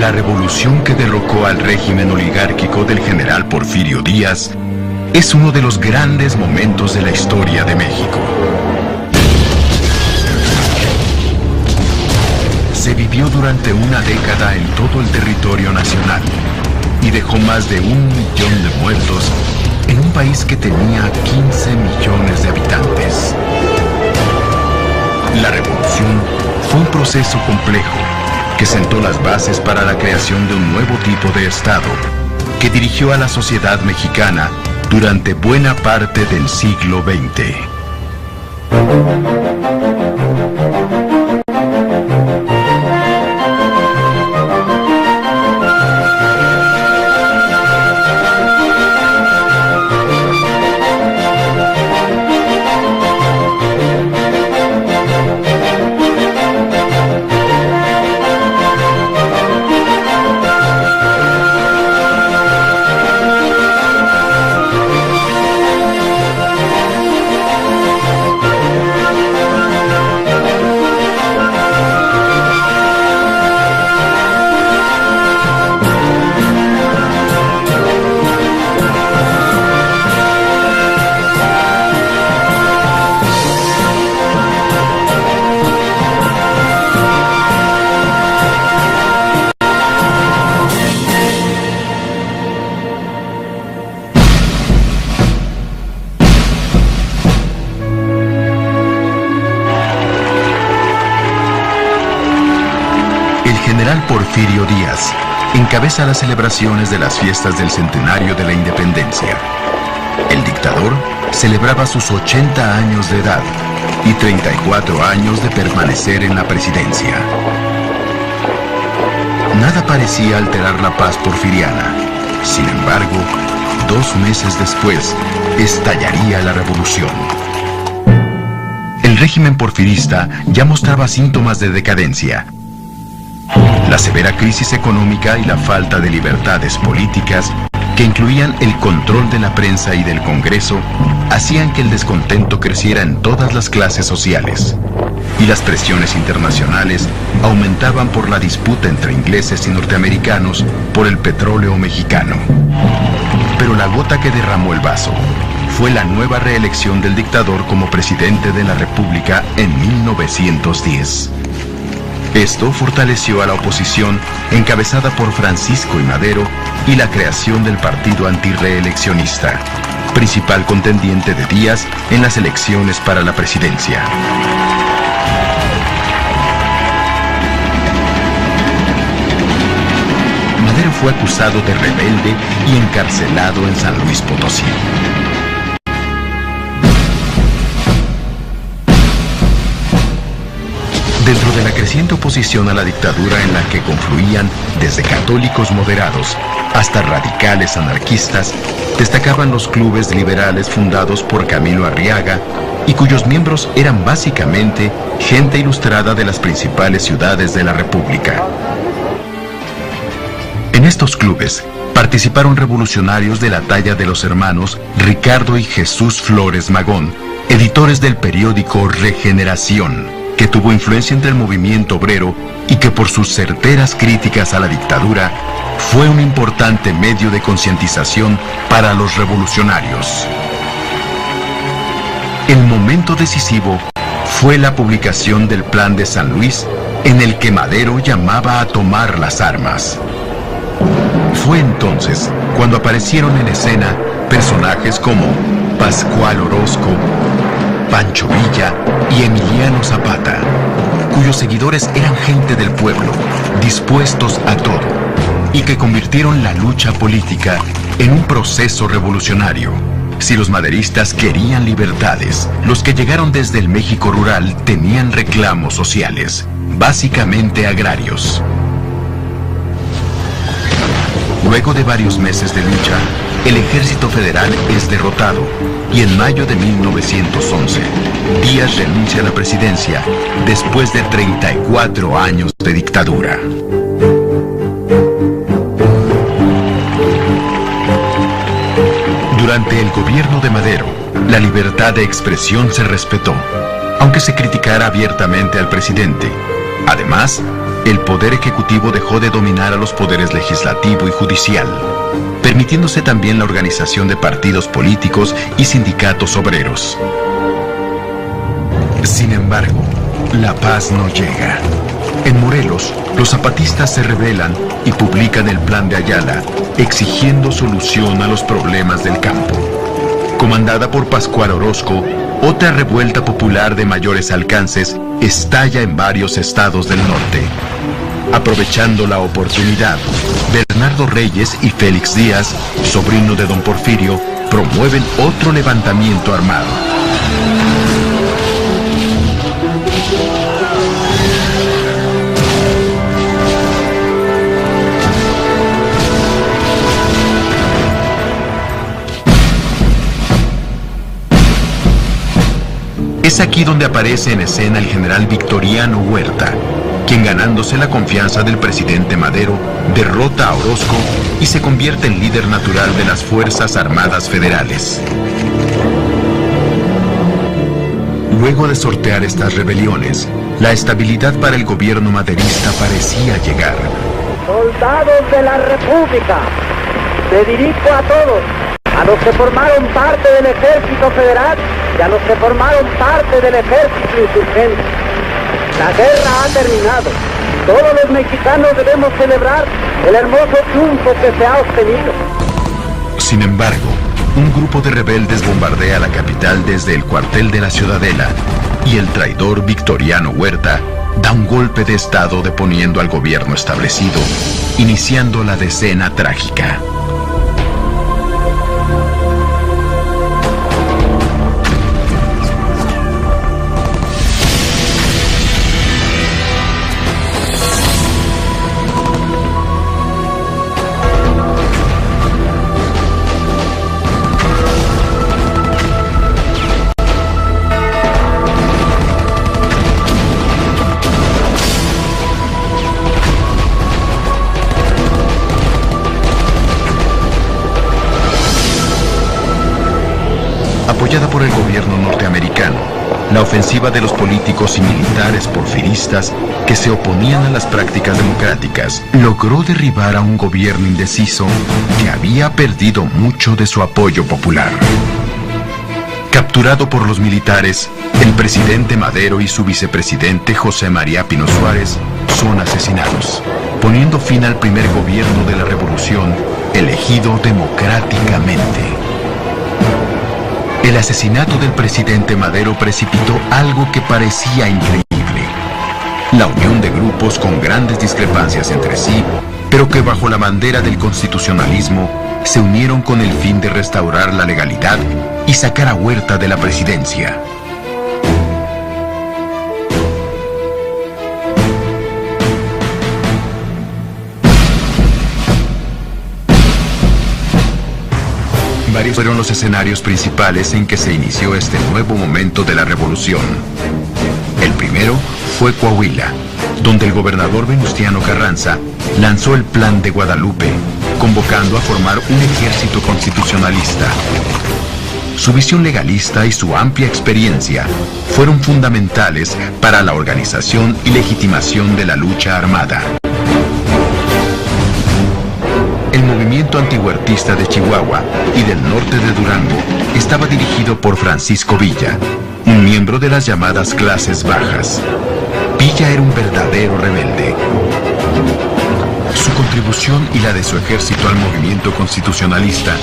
La revolución que derrocó al régimen oligárquico del general Porfirio Díaz es uno de los grandes momentos de la historia de México. Se vivió durante una década en todo el territorio nacional y dejó más de 1 millón de muertos en un país que tenía 15 millones de habitantes. La revolución fue un proceso complejo que sentó las bases para la creación de un nuevo tipo de Estado que dirigió a la sociedad mexicana durante buena parte del siglo XX. El general Porfirio Díaz encabeza las celebraciones de las fiestas del centenario de la independencia. El dictador celebraba sus 80 años de edad y 34 años de permanecer en la presidencia. Nada parecía alterar la paz porfiriana. Sin embargo, 2 meses después, estallaría la revolución. El régimen porfirista ya mostraba síntomas de decadencia. La severa crisis económica y la falta de libertades políticas, que incluían el control de la prensa y del Congreso, hacían que el descontento creciera en todas las clases sociales. Y las presiones internacionales aumentaban por la disputa entre ingleses y norteamericanos por el petróleo mexicano. Pero la gota que derramó el vaso fue la nueva reelección del dictador como presidente de la República en 1910. Esto fortaleció a la oposición encabezada por Francisco I. Madero y la creación del Partido Antirreeleccionista, principal contendiente de Díaz en las elecciones para la presidencia. Madero fue acusado de rebelde y encarcelado en San Luis Potosí. Dentro de la creciente oposición a la dictadura en la que confluían desde católicos moderados hasta radicales anarquistas, destacaban los clubes liberales fundados por Camilo Arriaga y cuyos miembros eran básicamente gente ilustrada de las principales ciudades de la República. En estos clubes participaron revolucionarios de la talla de los hermanos Ricardo y Jesús Flores Magón, editores del periódico Regeneración, que tuvo influencia entre el movimiento obrero y que por sus certeras críticas a la dictadura fue un importante medio de concientización para los revolucionarios. El momento decisivo fue la publicación del Plan de San Luis, en el que Madero llamaba a tomar las armas. Fue entonces cuando aparecieron en escena personajes como Pascual Orozco, Pancho Villa y Emiliano Zapata, cuyos seguidores eran gente del pueblo, dispuestos a todo, y que convirtieron la lucha política en un proceso revolucionario. Si los maderistas querían libertades, los que llegaron desde el México rural tenían reclamos sociales, básicamente agrarios. Luego de varios meses de lucha, el ejército federal es derrotado y en mayo de 1911, Díaz renuncia a la presidencia después de 34 años de dictadura. Durante el gobierno de Madero, la libertad de expresión se respetó, aunque se criticara abiertamente al presidente. Además, el poder ejecutivo dejó de dominar a los poderes legislativo y judicial, permitiéndose también la organización de partidos políticos y sindicatos obreros. Sin embargo, la paz no llega. En Morelos, los zapatistas se rebelan y publican el Plan de Ayala, exigiendo solución a los problemas del campo. Comandada por Pascual Orozco, otra revuelta popular de mayores alcances estalla en varios estados del norte. Aprovechando la oportunidad, Bernardo Reyes y Félix Díaz, sobrino de don Porfirio, promueven otro levantamiento armado. Es aquí donde aparece en escena el general Victoriano Huerta, quien, ganándose la confianza del presidente Madero, derrota a Orozco y se convierte en líder natural de las Fuerzas Armadas Federales. Luego de sortear estas rebeliones, la estabilidad para el gobierno maderista parecía llegar. Soldados de la República, me dirijo a todos, a los que formaron parte del Ejército Federal y a los que formaron parte del Ejército Insurgente. La guerra ha terminado. Todos los mexicanos debemos celebrar el hermoso triunfo que se ha obtenido. Sin embargo, un grupo de rebeldes bombardea la capital desde el cuartel de la Ciudadela y el traidor Victoriano Huerta da un golpe de estado deponiendo al gobierno establecido, iniciando la decena trágica. Apoyada por el gobierno norteamericano, la ofensiva de los políticos y militares porfiristas que se oponían a las prácticas democráticas logró derribar a un gobierno indeciso que había perdido mucho de su apoyo popular. Capturado por los militares, el presidente Madero y su vicepresidente José María Pino Suárez son asesinados, poniendo fin al primer gobierno de la revolución elegido democráticamente. El asesinato del presidente Madero precipitó algo que parecía increíble: la unión de grupos con grandes discrepancias entre sí, pero que bajo la bandera del constitucionalismo se unieron con el fin de restaurar la legalidad y sacar a Huerta de la presidencia. Varios fueron los escenarios principales en que se inició este nuevo momento de la revolución. El primero fue Coahuila, donde el gobernador Venustiano Carranza lanzó el Plan de Guadalupe, convocando a formar un ejército constitucionalista. Su visión legalista y su amplia experiencia fueron fundamentales para la organización y legitimación de la lucha armada. El movimiento antihuertista de Chihuahua y del norte de Durango estaba dirigido por Francisco Villa, un miembro de las llamadas clases bajas. Villa era un verdadero rebelde. Su contribución y la de su ejército al movimiento constitucionalista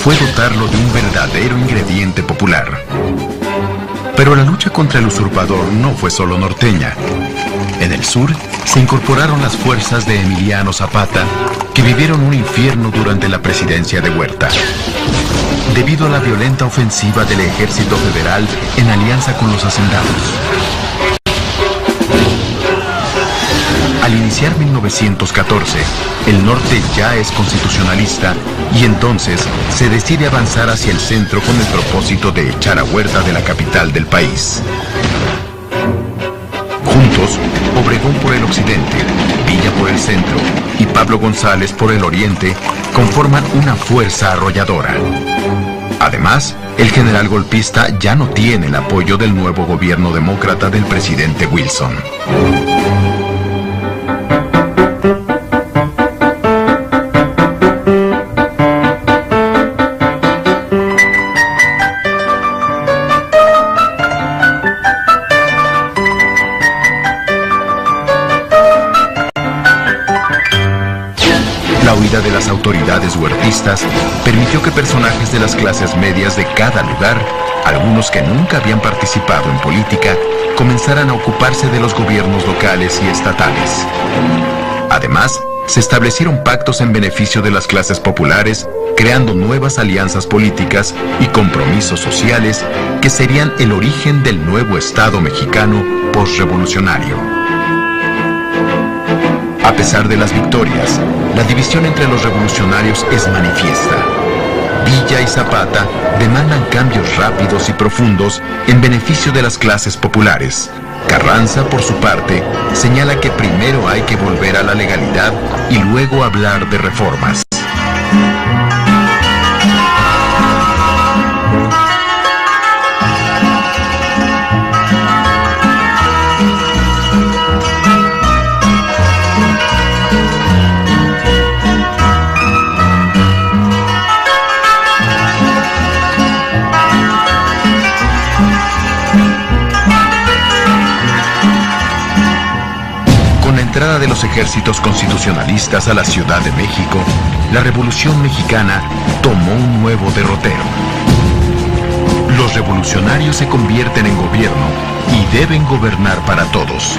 fue dotarlo de un verdadero ingrediente popular. Pero la lucha contra el usurpador no fue solo norteña. En el sur se incorporaron las fuerzas de Emiliano Zapata, que vivieron un infierno durante la presidencia de Huerta, debido a la violenta ofensiva del ejército federal en alianza con los hacendados. Al iniciar 1914, el norte ya es constitucionalista y entonces se decide avanzar hacia el centro con el propósito de echar a Huerta de la capital del país. Juntos, Obregón por el occidente, Villa por el centro y Pablo González por el oriente conforman una fuerza arrolladora. Además, el general golpista ya no tiene el apoyo del nuevo gobierno demócrata del presidente Wilson. caída de las autoridades huertistas permitió que personajes de las clases medias de cada lugar, algunos que nunca habían participado en política, comenzaran a ocuparse de los gobiernos locales y estatales. Además, se establecieron pactos en beneficio de las clases populares, creando nuevas alianzas políticas y compromisos sociales que serían el origen del nuevo Estado mexicano postrevolucionario. A pesar de las victorias, la división entre los revolucionarios es manifiesta. Villa y Zapata demandan cambios rápidos y profundos en beneficio de las clases populares. Carranza, por su parte, señala que primero hay que volver a la legalidad y luego hablar de reformas. Entrada de los ejércitos constitucionalistas a la Ciudad de México, la Revolución Mexicana tomó un nuevo derrotero. Los revolucionarios se convierten en gobierno y deben gobernar para todos,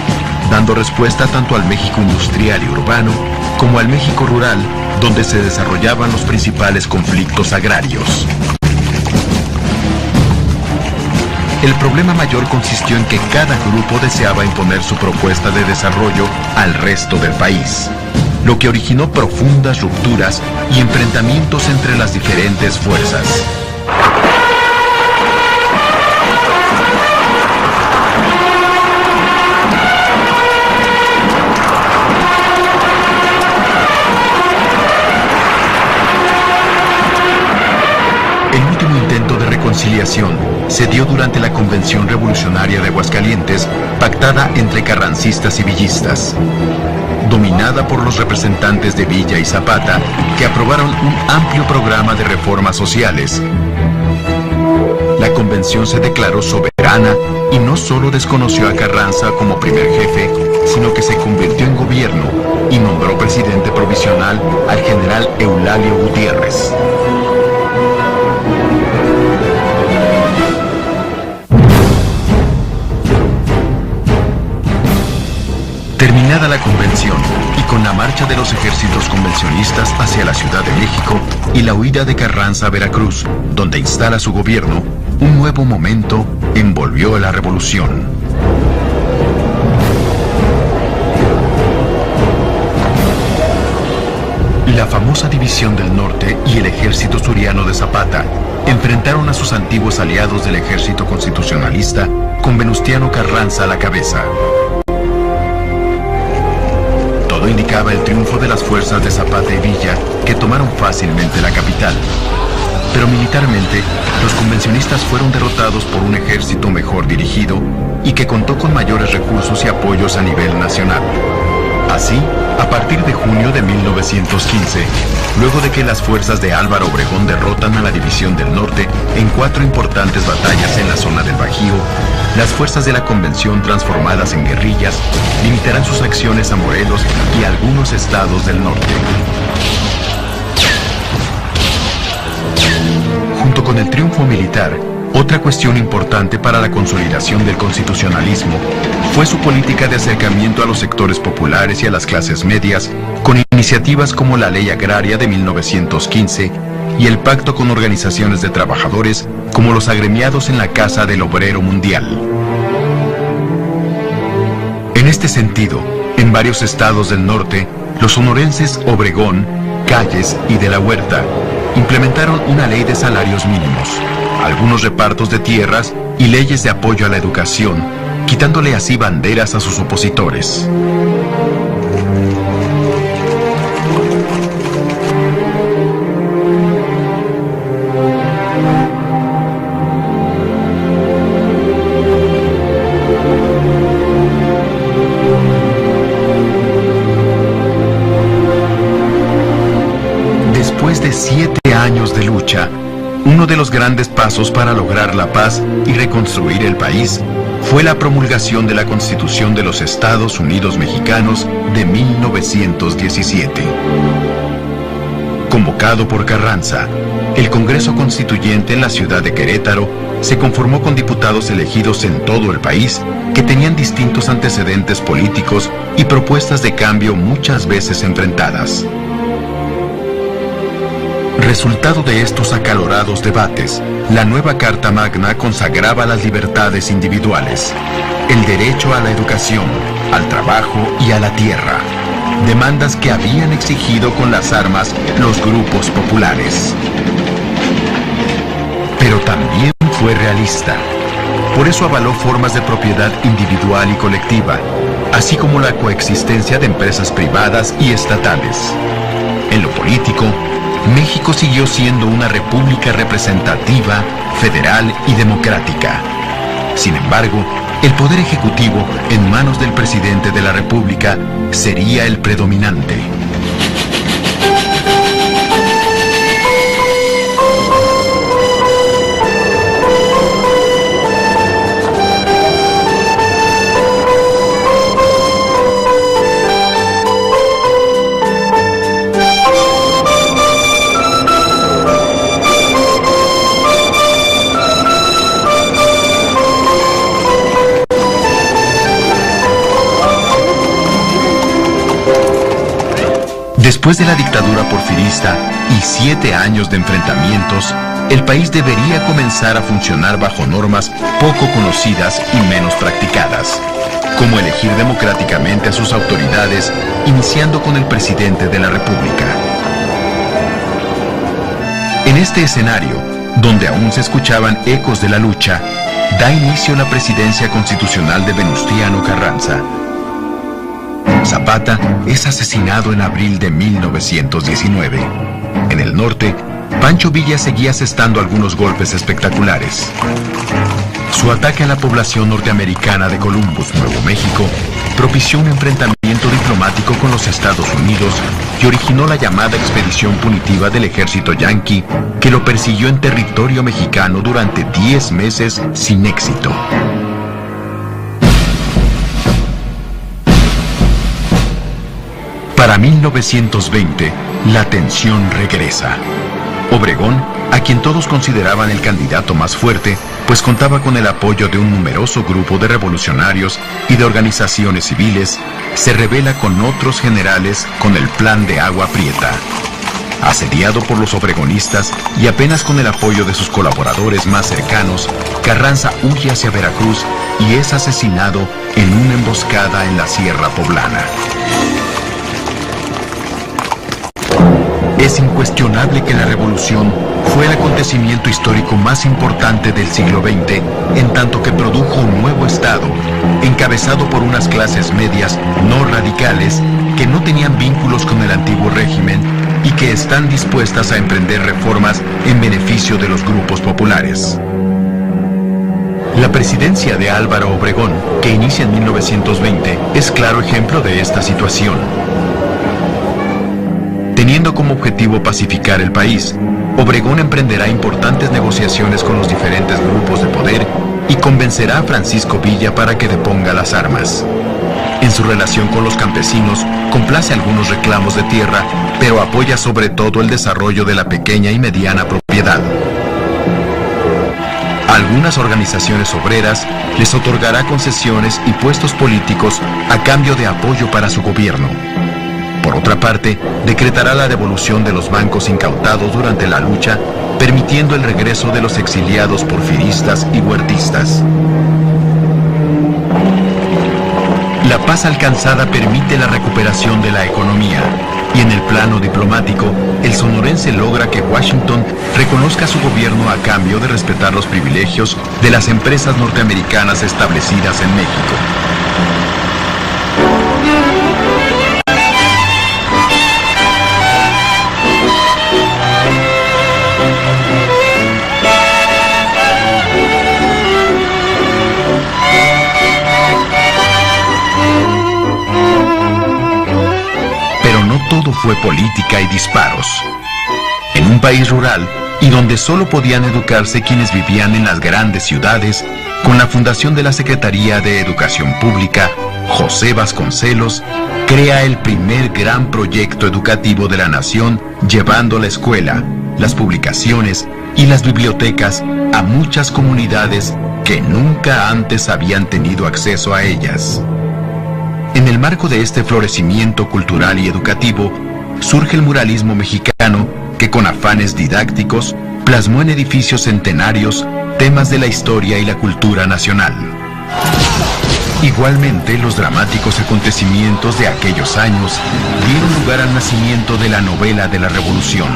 dando respuesta tanto al México industrial y urbano como al México rural, donde se desarrollaban los principales conflictos agrarios. El problema mayor consistió en que cada grupo deseaba imponer su propuesta de desarrollo al resto del país, lo que originó profundas rupturas y enfrentamientos entre las diferentes fuerzas. El último intento de reconciliación se dio durante la Convención Revolucionaria de Aguascalientes, pactada entre carrancistas y villistas. Dominada por los representantes de Villa y Zapata, que aprobaron un amplio programa de reformas sociales. La convención se declaró soberana y no solo desconoció a Carranza como primer jefe, sino que se convirtió en gobierno y nombró presidente provisional al general Eulalio Gutiérrez. Terminada la convención y con la marcha de los ejércitos convencionistas hacia la Ciudad de México y la huida de Carranza a Veracruz, donde instala su gobierno, un nuevo momento envolvió a la revolución. La famosa División del Norte y el ejército suriano de Zapata enfrentaron a sus antiguos aliados del ejército constitucionalista con Venustiano Carranza a la cabeza. Todo indicaba el triunfo de las fuerzas de Zapata y Villa, que tomaron fácilmente la capital. Pero militarmente, los convencionistas fueron derrotados por un ejército mejor dirigido y que contó con mayores recursos y apoyos a nivel nacional. Así, a partir de junio de 1915, luego de que las fuerzas de Álvaro Obregón derrotan a la División del Norte en 4 importantes batallas en la zona del Bajío, las fuerzas de la Convención, transformadas en guerrillas, limitarán sus acciones a Morelos y a algunos estados del norte. Junto con el triunfo militar, otra cuestión importante para la consolidación del constitucionalismo fue su política de acercamiento a los sectores populares y a las clases medias, con iniciativas como la Ley Agraria de 1915 y el pacto con organizaciones de trabajadores como los agremiados en la Casa del Obrero Mundial. En este sentido, en varios estados del norte, los sonorenses Obregón, Calles y de la Huerta implementaron una ley de salarios mínimos, algunos repartos de tierras y leyes de apoyo a la educación, quitándole así banderas a sus opositores. Después de 7 años de lucha, uno de los grandes pasos para lograr la paz y reconstruir el país fue la promulgación de la Constitución de los Estados Unidos Mexicanos de 1917. Convocado por Carranza, el Congreso Constituyente en la ciudad de Querétaro se conformó con diputados elegidos en todo el país que tenían distintos antecedentes políticos y propuestas de cambio muchas veces enfrentadas. Resultado de estos acalorados debates, la nueva Carta Magna consagraba las libertades individuales, el derecho a la educación, al trabajo y a la tierra, demandas que habían exigido con las armas los grupos populares. Pero también fue realista. Por eso avaló formas de propiedad individual y colectiva, así como la coexistencia de empresas privadas y estatales. En lo político, México siguió siendo una república representativa, federal y democrática. Sin embargo, el poder ejecutivo, en manos del presidente de la República, sería el predominante. Después de la dictadura porfirista y 7 años de enfrentamientos, el país debería comenzar a funcionar bajo normas poco conocidas y menos practicadas, como elegir democráticamente a sus autoridades, iniciando con el presidente de la República. En este escenario, donde aún se escuchaban ecos de la lucha, da inicio la presidencia constitucional de Venustiano Carranza. Zapata es asesinado en abril de 1919. En el norte, Pancho Villa seguía asestando algunos golpes espectaculares. Su ataque a la población norteamericana de Columbus, Nuevo México, propició un enfrentamiento diplomático con los Estados Unidos y originó la llamada expedición punitiva del ejército yanqui, que lo persiguió en territorio mexicano durante 10 meses sin éxito. Para 1920, la tensión regresa. Obregón, a quien todos consideraban el candidato más fuerte, pues contaba con el apoyo de un numeroso grupo de revolucionarios y de organizaciones civiles, se rebela con otros generales con el Plan de Agua Prieta. Asediado por los obregonistas y apenas con el apoyo de sus colaboradores más cercanos, Carranza huye hacia Veracruz y es asesinado en una emboscada en la Sierra Poblana. Es incuestionable que la revolución fue el acontecimiento histórico más importante del siglo XX, en tanto que produjo un nuevo Estado, encabezado por unas clases medias no radicales que no tenían vínculos con el antiguo régimen y que están dispuestas a emprender reformas en beneficio de los grupos populares. La presidencia de Álvaro Obregón, que inicia en 1920, es claro ejemplo de esta situación. Teniendo como objetivo pacificar el país, Obregón emprenderá importantes negociaciones con los diferentes grupos de poder y convencerá a Francisco Villa para que deponga las armas. En su relación con los campesinos, complace algunos reclamos de tierra, pero apoya sobre todo el desarrollo de la pequeña y mediana propiedad. A algunas organizaciones obreras les otorgará concesiones y puestos políticos a cambio de apoyo para su gobierno. Por otra parte, decretará la devolución de los bancos incautados durante la lucha, permitiendo el regreso de los exiliados porfiristas y huertistas. La paz alcanzada permite la recuperación de la economía, y en el plano diplomático, el sonorense logra que Washington reconozca su gobierno a cambio de respetar los privilegios de las empresas norteamericanas establecidas en México. Todo fue política y disparos. En un país rural y donde solo podían educarse quienes vivían en las grandes ciudades, con la fundación de la Secretaría de Educación Pública, José Vasconcelos crea el primer gran proyecto educativo de la nación, llevando la escuela, las publicaciones y las bibliotecas a muchas comunidades que nunca antes habían tenido acceso a ellas. En el marco de este florecimiento cultural y educativo, surge el muralismo mexicano que con afanes didácticos plasmó en edificios centenarios temas de la historia y la cultura nacional. Igualmente, los dramáticos acontecimientos de aquellos años dieron lugar al nacimiento de la novela de la Revolución,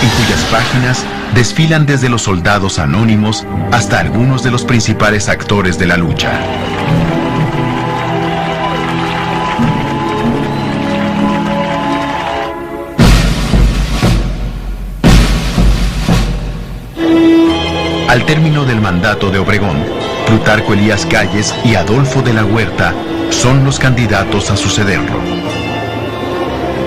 en cuyas páginas desfilan desde los soldados anónimos hasta algunos de los principales actores de la lucha. Al término del mandato de Obregón, Plutarco Elías Calles y Adolfo de la Huerta son los candidatos a sucederlo.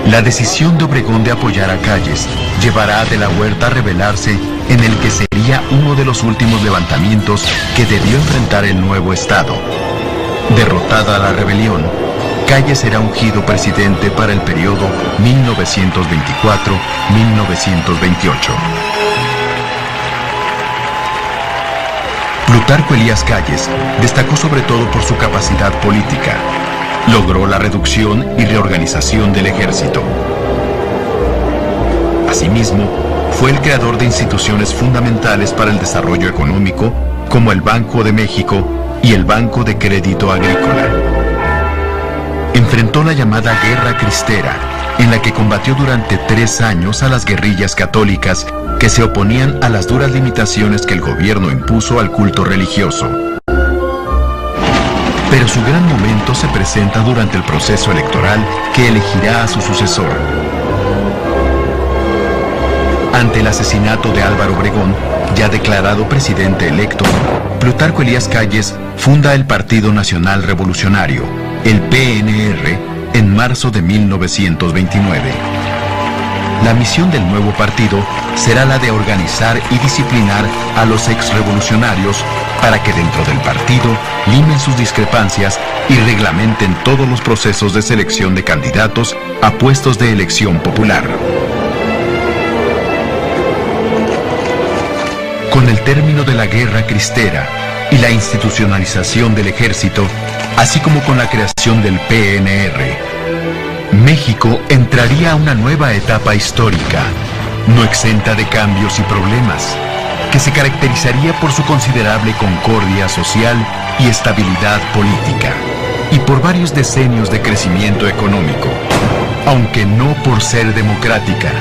La decisión de Obregón de apoyar a Calles llevará a de la Huerta a rebelarse en el que sería uno de los últimos levantamientos que debió enfrentar el nuevo Estado. Derrotada la rebelión, Calles será ungido presidente para el periodo 1924-1928. Plutarco Elías Calles destacó sobre todo por su capacidad política. Logró la reducción y reorganización del ejército. Asimismo, fue el creador de instituciones fundamentales para el desarrollo económico, como el Banco de México y el Banco de Crédito Agrícola. Enfrentó la llamada Guerra Cristera, en la que combatió durante 3 años a las guerrillas católicas que se oponían a las duras limitaciones que el gobierno impuso al culto religioso. Pero su gran momento se presenta durante el proceso electoral que elegirá a su sucesor. Ante el asesinato de Álvaro Obregón, ya declarado presidente electo, Plutarco Elías Calles funda el Partido Nacional Revolucionario, el PNR, en marzo de 1929. La misión del nuevo partido será la de organizar y disciplinar a los exrevolucionarios para que dentro del partido limen sus discrepancias y reglamenten todos los procesos de selección de candidatos a puestos de elección popular. Con el término de la Guerra Cristera y la institucionalización del ejército, así como con la creación del PNR, México entraría a una nueva etapa histórica, no exenta de cambios y problemas, que se caracterizaría por su considerable concordia social y estabilidad política, y por varios decenios de crecimiento económico, aunque no por ser democrática.